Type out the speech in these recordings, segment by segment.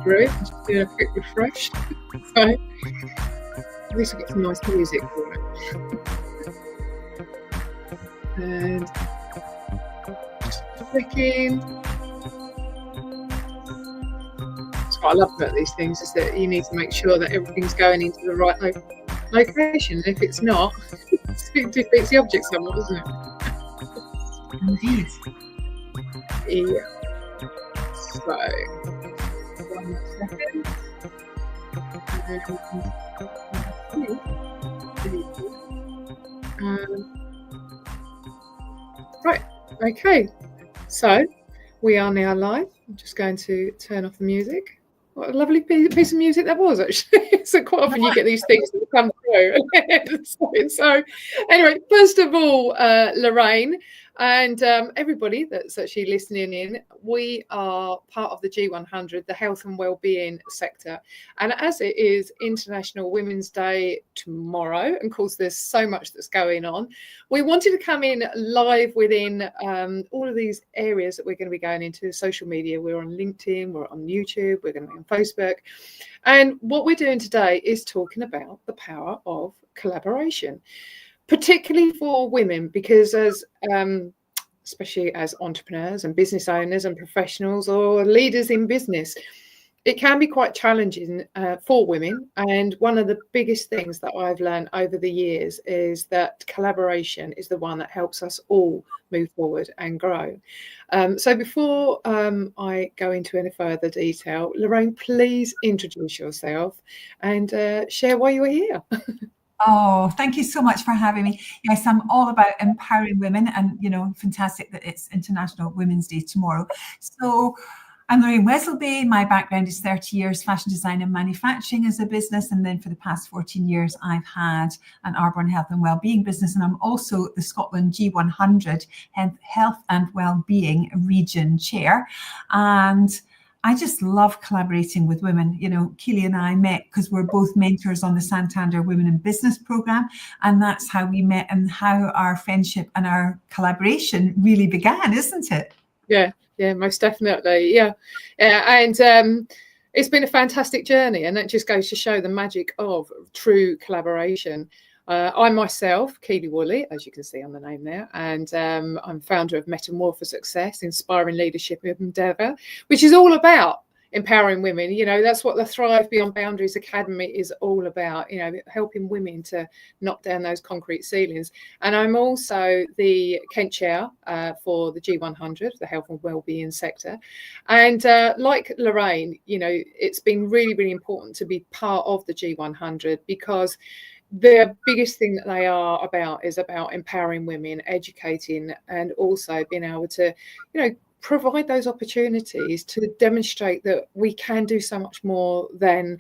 Great. Just doing a quick refresh. So, at least we've got some nice music for it. And just clicking. That's what I love about these things, is that you need to make sure that everything's going into the right location. And if it's not, it defeats the object somewhat, doesn't it? Indeed. Yeah. So, 1 second. Right, okay. So, we are now live. I'm just going to turn off the music. What a lovely piece of music that was, actually. So quite often you get these things that come through. So anyway, first of all, Lorraine and everybody that's actually listening in, we are part of the G100, the health and wellbeing sector. And as it is International Women's Day tomorrow, and of course there's so much that's going on, we wanted to come in live within all of these areas that we're going to be going into. Social media, we're on LinkedIn, we're on YouTube, we're going to be on Facebook. And what we're doing today is talking about the power of collaboration, particularly for women, because as especially as entrepreneurs and business owners and professionals or leaders in business, it can be quite challenging for women. And one of the biggest things that I've learned over the years is that collaboration is the one that helps us all move forward and grow. So before I go into any further detail, Lorraine, please introduce yourself and share why you are here. Oh, thank you so much for having me. Yes, I'm all about empowering women, and fantastic that it's International Women's Day tomorrow. So I'm Lorraine Wesselby. My background is 30 years fashion design and manufacturing as a business. And then for the past 14 years, I've had an Arbonne Health and Wellbeing business. And I'm also the Scotland G100 Health and Wellbeing Region Chair. And I just love collaborating with women. Keely and I met because we're both mentors on the Santander Women in Business program. And that's how we met and how our friendship and our collaboration really began, isn't it? Yeah, most definitely. Yeah. And it's been a fantastic journey. And that just goes to show the magic of true collaboration. I myself, Keely Woolley, as you can see on the name there, and I'm founder of Metamorpho Success, Inspiring Leadership Endeavour, which is all about empowering women. That's what the Thrive Beyond Boundaries Academy is all about, helping women to knock down those concrete ceilings. And I'm also the Kent Chair for the G100, the health and wellbeing sector. And like Lorraine, it's been really, really important to be part of the G100, because the biggest thing that they are about is about empowering women, educating, and also being able to, provide those opportunities to demonstrate that we can do so much more than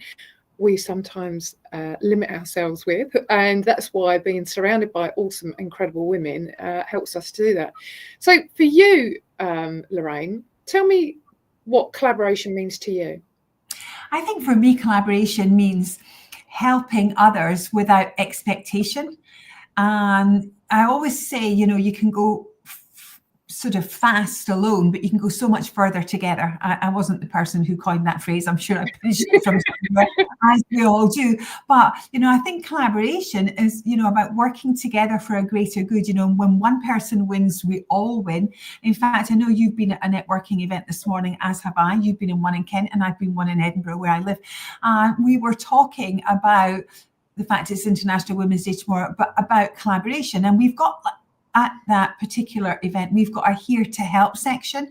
we sometimes limit ourselves with. And that's why being surrounded by awesome, incredible women helps us to do that. So for you, Lorraine, tell me what collaboration means to you. I think for me, collaboration means helping others without expectation. And I always say, you can go sort of fast alone, but you can go so much further together. I wasn't the person who coined that phrase. I'm sure I finished it from somewhere, as we all do. But, I think collaboration is, about working together for a greater good. When one person wins, we all win. In fact, I know you've been at a networking event this morning, as have I. You've been in one in Kent and I've been one in Edinburgh, where I live. We were talking about the fact it's International Women's Day tomorrow, but about collaboration. And we've got, at that particular event, we've got our Here to Help section.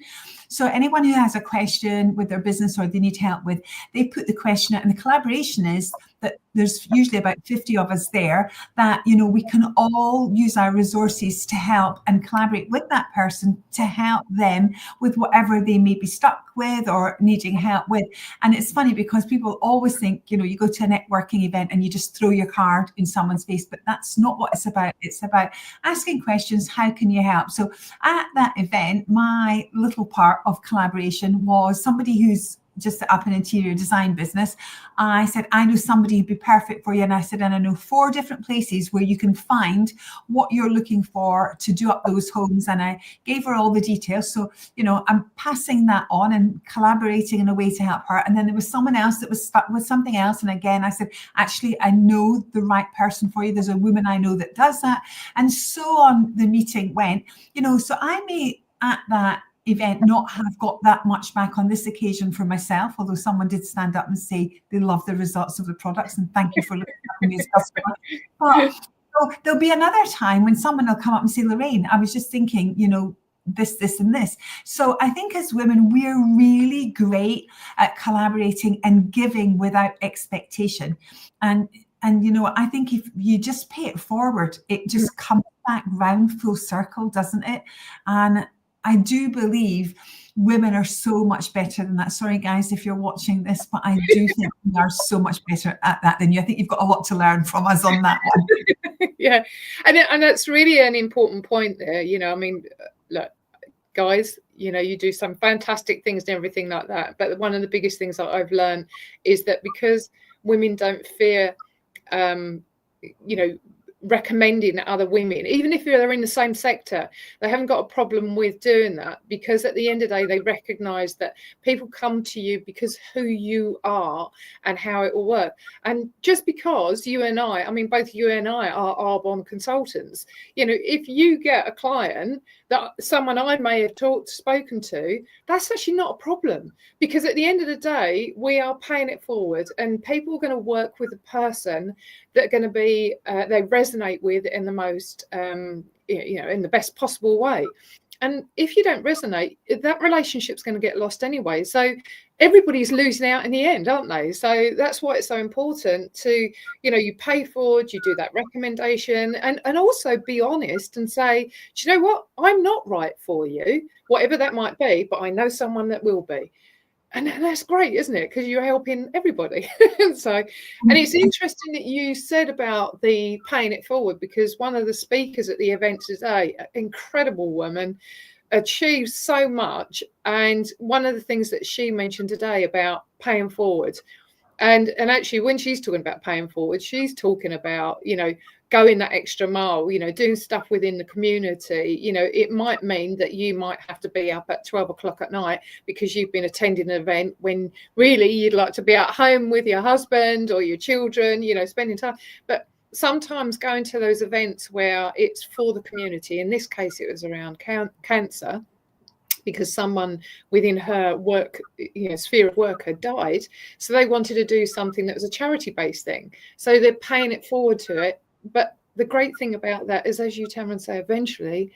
So anyone who has a question with their business or they need help with, they put the question out, and the collaboration is that there's usually about 50 of us there, that, we can all use our resources to help and collaborate with that person to help them with whatever they may be stuck with or needing help with. And it's funny because people always think, you go to a networking event and you just throw your card in someone's face, but that's not what it's about. It's about asking questions. How can you help? So at that event, my little part of collaboration was somebody who's just set up an interior design business. I said, I know somebody who'd be perfect for you. And I said, and I know 4 different places where you can find what you're looking for to do up those homes. And I gave her all the details. So, you know, I'm passing that on and collaborating in a way to help her. And then there was someone else that was stuck with something else. And again, I said, actually, I know the right person for you. There's a woman I know that does that. And so on the meeting went, you know, so I may at that event not have got that much back on this occasion for myself, although someone did stand up and say they love the results of the products and thank you for looking at me as customer. But so there'll be another time when someone will come up and say, Lorraine, I was just thinking, you know, this and this. So I think as women, we're really great at collaborating and giving without expectation. And you know, I think if you just pay it forward, it just comes back round full circle, doesn't it? And I do believe women are so much better than that. Sorry, guys, if you're watching this, but I do think we are so much better at that than you. I think you've got a lot to learn from us on that one. Yeah, and that's really an important point there. You know, I mean, look, guys, you know, you do some fantastic things and everything like that. But one of the biggest things that I've learned is that because women don't fear, you know, recommending other women, even if they're in the same sector, they haven't got a problem with doing that, because at the end of the day they recognize that people come to you because who you are and how it will work. And just because you and I mean both you and I are Arbonne consultants, you know, if you get a client that someone I may have spoken to, that's actually not a problem, because at the end of the day we are paying it forward and people are going to work with a person that are going to be they resonate with in the most you know, in the best possible way. And if you don't resonate, that relationship's going to get lost anyway. So everybody's losing out in the end, aren't they? So that's why it's so important to, you know, you pay forward, you do that recommendation, and also be honest and say, do you know what, I'm not right for you, whatever that might be, but I know someone that will be. And that's great, isn't it? Because you're helping everybody. So, and it's interesting that you said about the paying it forward, because one of the speakers at the event today, incredible woman, achieved so much. And one of the things that she mentioned today about paying forward, and actually when she's talking about paying forward, she's talking about, you know, going that extra mile, you know, doing stuff within the community. You know, it might mean that you might have to be up at 12 o'clock at night because you've been attending an event when really you'd like to be at home with your husband or your children, you know, spending time. But sometimes going to those events where it's for the community, in this case it was around cancer, because someone within her work, you know, sphere of work had died. So they wanted to do something that was a charity-based thing. So they're paying it forward to it. But the great thing about that is, as you, Tamron, say, eventually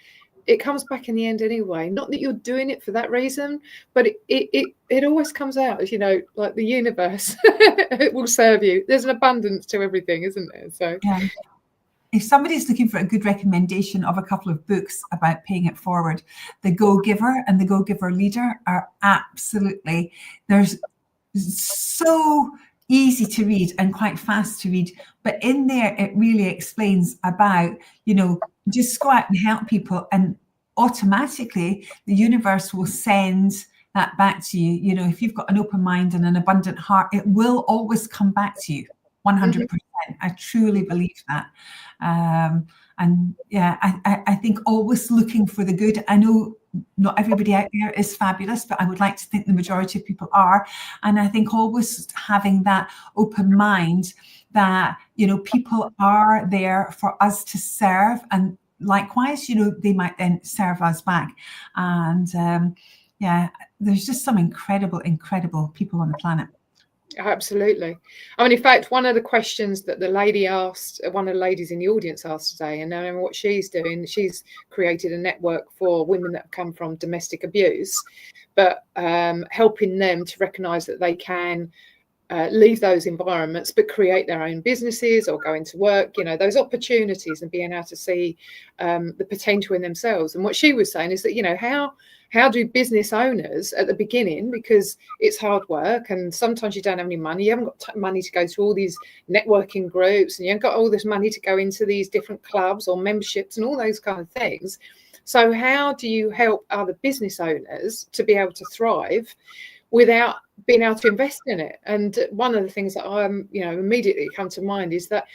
it comes back in the end anyway. Not that you're doing it for that reason, but it always comes out, you know, like the universe it will serve you. There's an abundance to everything, isn't there? So yeah. If somebody's looking for a good recommendation of a couple of books about paying it forward, The Go-Giver and The Go-Giver Leader are absolutely, they're so easy to read and quite fast to read. But in there, it really explains about, you know, just go out and help people, and automatically the universe will send that back to you. You know, if you've got an open mind and an abundant heart, it will always come back to you 100%. I truly believe that. And yeah, I think always looking for the good. I know not everybody out there is fabulous, but I would like to think the majority of people are. And I think always having that open mind that, you know, people are there for us to serve, and likewise, you know, they might then serve us back. And yeah, there's just some incredible people on the planet. Absolutely. I mean, in fact, one of the questions that the lady asked, one of the ladies in the audience asked today, and I know what she's doing, she's created a network for women that have come from domestic abuse, but helping them to recognise that they can leave those environments but create their own businesses or go into work, you know, those opportunities, and being able to see the potential in themselves. And what she was saying is that, you know, how do business owners at the beginning, because it's hard work and sometimes you don't have any money, you haven't got money to go to all these networking groups, and you haven't got all this money to go into these different clubs or memberships and all those kind of things. So how do you help other business owners to be able to thrive without being able to invest in it. And one of the things that I'm, immediately come to mind is that,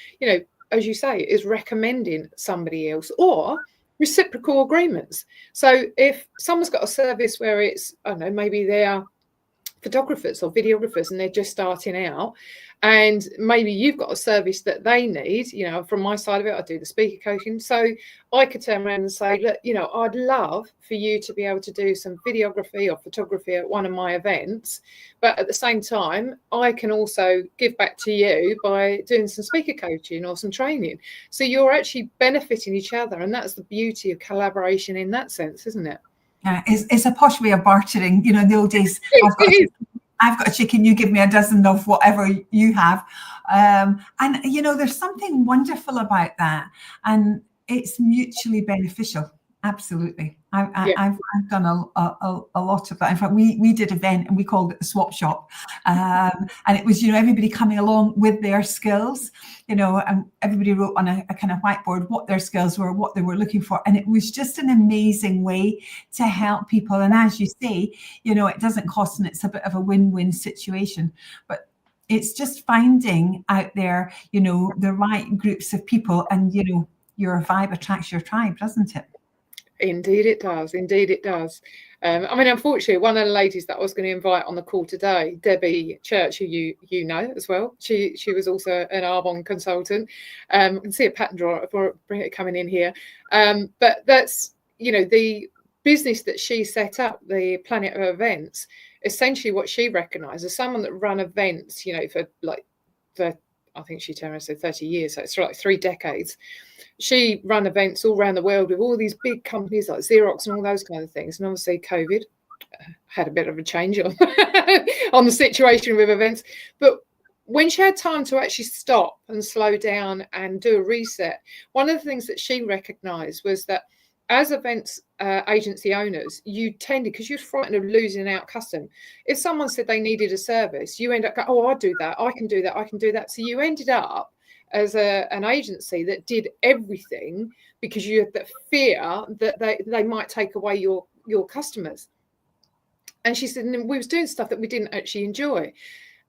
as you say, is recommending somebody else or reciprocal agreements. So if someone's got a service where it's, I don't know, maybe they're photographers or videographers and they're just starting out, and maybe you've got a service that they need, from my side of it, I do the speaker coaching. So I could turn around and say, look, I'd love for you to be able to do some videography or photography at one of my events. But at the same time, I can also give back to you by doing some speaker coaching or some training. So you're actually benefiting each other. And that's the beauty of collaboration in that sense, isn't it? It's a posh way of bartering. In the old days, I've got a chicken, you give me a dozen of whatever you have. And, there's something wonderful about that. And it's mutually beneficial. Absolutely. I've done a lot of that. In fact, we did an event and we called it the swap shop. And it was, everybody coming along with their skills, and everybody wrote on a kind of whiteboard what their skills were, what they were looking for. And it was just an amazing way to help people. And as you say, it doesn't cost, and it's a bit of a win-win situation. But it's just finding out there, the right groups of people, and, your vibe attracts your tribe, doesn't it? Indeed it does. Indeed it does. Unfortunately, one of the ladies that I was going to invite on the call today, Debbie Church, who you know as well, she was also an Arbonne consultant. I can see a pattern drawer for bring it coming in here. But that's, the business that she set up, the Planet of Events, essentially what she recognised as someone that run events, for I think she turned around and said 30 years, so it's like 3 decades. She ran events all around the world with all these big companies like Xerox and all those kind of things. And obviously COVID had a bit of a change on, on the situation with events. But when she had time to actually stop and slow down and do a reset, one of the things that she recognised was that as events agency owners, you tended, because you're frightened of losing out custom. If someone said they needed a service, you end up going, oh, I'll do that. I can do that. I can do that. So you ended up as an agency that did everything because you had that fear that they might take away your customers. And she said, and we was doing stuff that we didn't actually enjoy.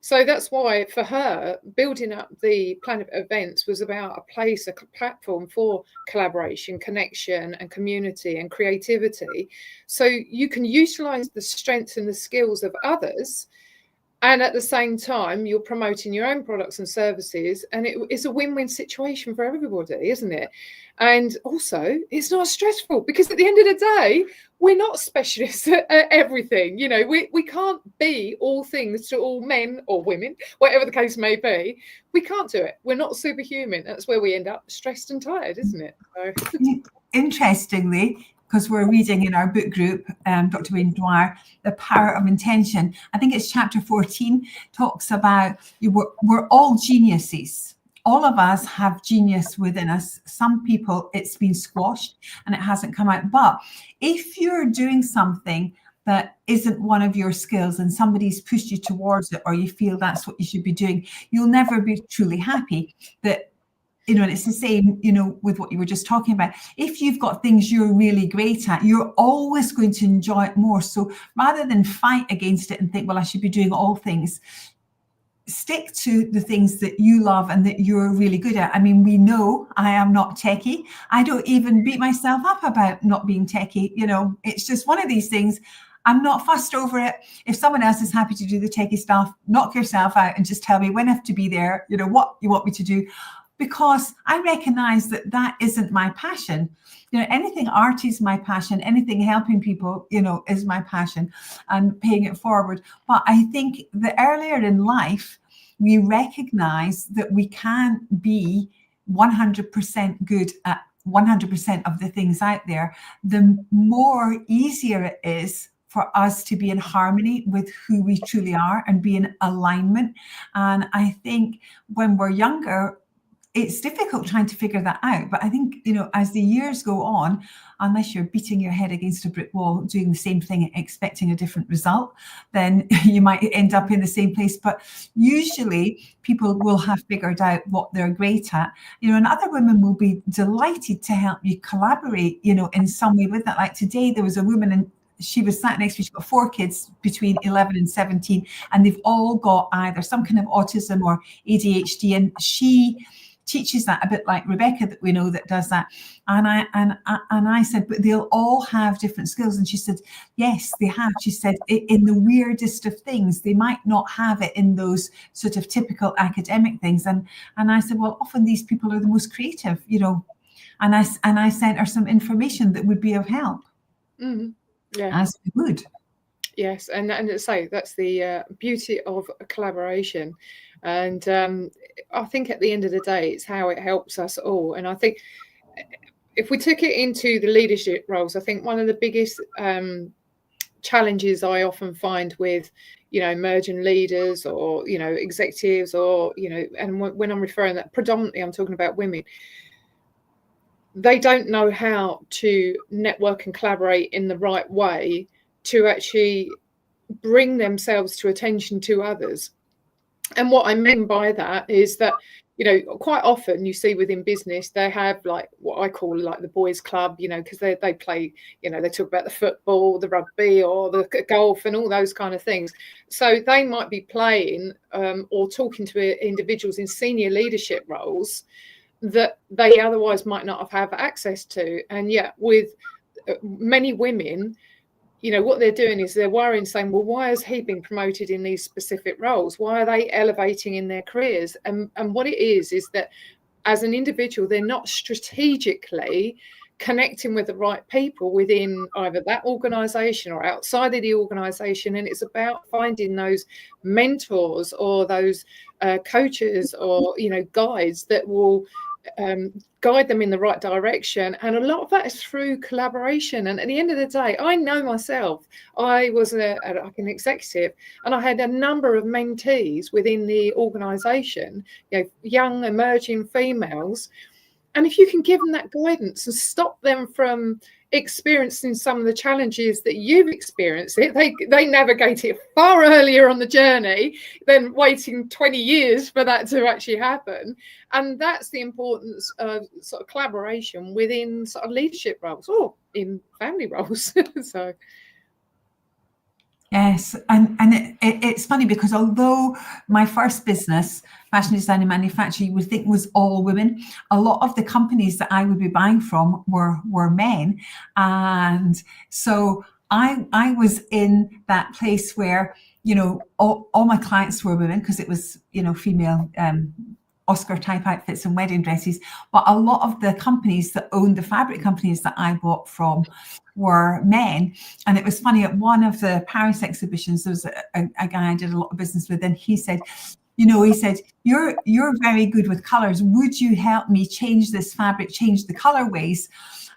So that's why for her, building up the Planet Events was about a place, a platform for collaboration, connection and community and creativity. So you can utilize the strengths and the skills of others. And at the same time, you're promoting your own products and services. And it's a win-win situation for everybody, isn't it? And also, it's not stressful because at the end of the day, we're not specialists at everything. We can't be all things to all men or women, whatever the case may be. We can't do it. We're not superhuman. That's where we end up stressed and tired, isn't it? So. Interestingly, because we're reading in our book group, Dr. Wayne Dwyer, The Power of Intention. I think it's chapter 14, talks about we're all geniuses. All of us have genius within us. Some people, it's been squashed and it hasn't come out. But if you're doing something that isn't one of your skills and somebody's pushed you towards it, or you feel that's what you should be doing, you'll never be truly happy. And it's the same, with what you were just talking about. If you've got things you're really great at, you're always going to enjoy it more. So rather than fight against it and think, well, I should be doing all things, stick to the things that you love and that you're really good at. We know I am not techie. I don't even beat myself up about not being techie. It's just one of these things. I'm not fussed over it. If someone else is happy to do the techie stuff, knock yourself out and just tell me when I have to be there, what you want me to do. Because I recognize that isn't my passion. Anything art is my passion. Anything helping people, is my passion, and paying it forward. But I think the earlier in life, we recognize that we can't be 100% good at 100% of the things out there, the more easier it is for us to be in harmony with who we truly are and be in alignment. And I think when we're younger, it's difficult trying to figure that out. But I think, as the years go on, unless you're beating your head against a brick wall, doing the same thing, expecting a different result, then you might end up in the same place. But usually people will have figured out what they're great at, and other women will be delighted to help you collaborate, in some way with that. Like today, there was a woman she was sat next to me. She's got 4 kids between 11 and 17, and they've all got either some kind of autism or ADHD. And she teaches that, a bit like Rebecca that we know that does that. And I said, but they'll all have different skills. And she said, yes, they have. She said, in the weirdest of things, they might not have it in those sort of typical academic things. And I said, well, often these people are the most creative, you know. And I sent her some information that would be of help. Mm-hmm. Yeah. As we would. Yes, and so that's the beauty of a collaboration. And I think at the end of the day, it's how it helps us all. And I think if we took it into the leadership roles, I think one of the biggest challenges I often find with, you know, emerging leaders or, you know, executives or, you know, and when I'm referring that, predominantly I'm talking about women, they don't know how to network and collaborate in the right way to actually bring themselves to attention to others. And what I mean by that is that, you know, quite often you see within business, they have like what I call like the boys club, you know, because they play, you know, they talk about the football, the rugby or the golf and all those kind of things. So they might be playing or talking to individuals in senior leadership roles that they otherwise might not have access to. And yet with many women, you know, what they're doing is they're worrying, saying, well, why has he been promoted in these specific roles? Why are they elevating in their careers? And what it is that as an individual, they're not strategically connecting with the right people within either that organization or outside of the organization. And it's about finding those mentors or those coaches or, you know, guides that will guide them in the right direction. And a lot of that is through collaboration. And at the end of the day, I know myself, I was an executive and I had a number of mentees within the organization, you know, young emerging females. And if you can give them that guidance and stop them from experiencing some of the challenges that you've experienced, they navigate it far earlier on the journey than waiting 20 years for that to actually happen. And that's the importance of sort of collaboration within sort of leadership roles or in family roles. So. Yes, and it's funny because although my first business, fashion design and manufacturing, you would think was all women, a lot of the companies that I would be buying from were men, and so I was in that place where, you know, all my clients were women because it was, you know, female Oscar type outfits and wedding dresses, but a lot of the companies that owned the fabric companies that I bought from were men. And it was funny, at one of the Paris exhibitions, there was a guy I did a lot of business with, and he said, you know, he said, you're very good with colors. Would you help me change this fabric, change the colorways?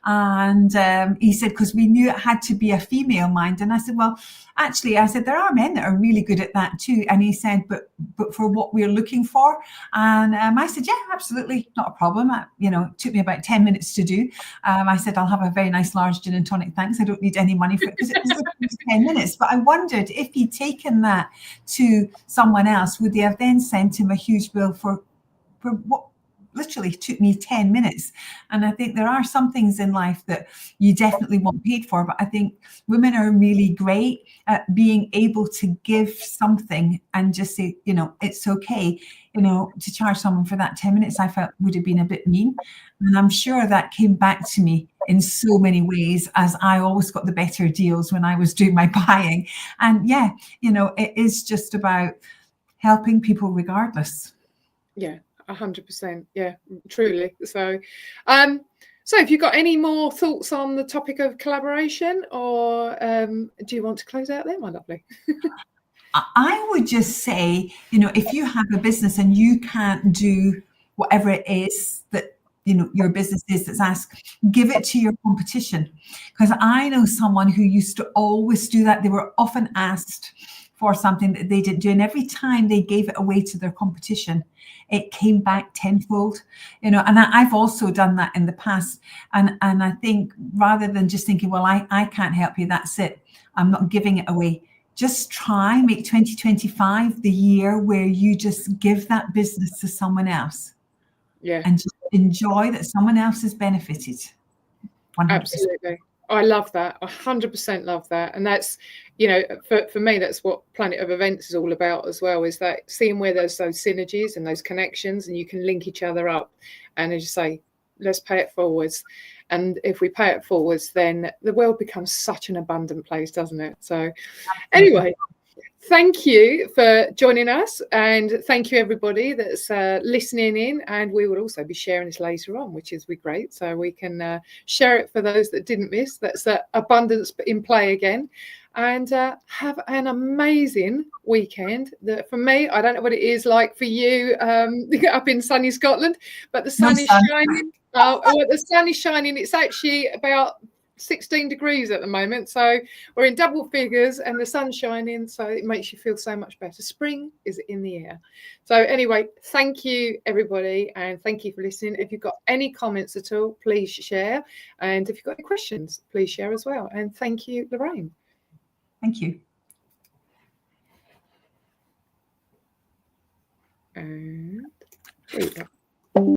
And he said, because we knew it had to be a female mind. And I said, well, actually, I said, there are men that are really good at that too. And he said, but for what we're looking for. And I said, yeah, absolutely, not a problem. You know, it took me about 10 minutes to do. I said, I'll have a very nice large gin and tonic, thanks. I don't need any money for it, because it was 10 minutes. But I wondered if he'd taken that to someone else, would they have then sent him a huge bill for what literally took me 10 minutes. And I think there are some things in life that you definitely want paid for, but I think women are really great at being able to give something and just say, you know, it's okay. You know, to charge someone for that 10 minutes, I felt would have been a bit mean. And I'm sure that came back to me in so many ways, as I always got the better deals when I was doing my buying. And yeah, you know, it is just about helping people regardless. Yeah. 100%. Yeah, truly. So, so have you got any more thoughts on the topic of collaboration, or do you want to close out there, my lovely? I would just say, you know, if you have a business and you can't do whatever it is that, you know, your business is that's asked, give it to your competition. Because I know someone who used to always do that. They were often asked for something that they didn't do, and every time they gave it away to their competition, it came back tenfold, you know. And I've also done that in the past, and I think rather than just thinking, well, I can't help you, that's it, I'm not giving it away, just try, make 2025 the year where you just give that business to someone else. Yeah, and just enjoy that someone else has benefited. 100%. Absolutely. I love that. 100% love that. And that's, you know, for me, that's what Planet of Events is all about as well, is that seeing where there's those synergies and those connections and you can link each other up. And as you say, let's pay it forwards. And if we pay it forwards, then the world becomes such an abundant place, doesn't it? So anyway, thank you for joining us, and thank you everybody that's listening in, and we will also be sharing this later on, which is great, so we can share it for those that didn't miss. That's abundance in play again. And have an amazing weekend. For me, I don't know what it is like for you up in sunny Scotland, but the sun is shining. The sun is shining. It's actually about 16 degrees at the moment, so we're in double figures and the sun's shining, so it makes you feel so much better. Spring is in the air. So anyway, thank you everybody, and thank you for listening. If you've got any comments at all, please share, and if you've got any questions, please share as well. And thank you, Lorraine. Thank you. And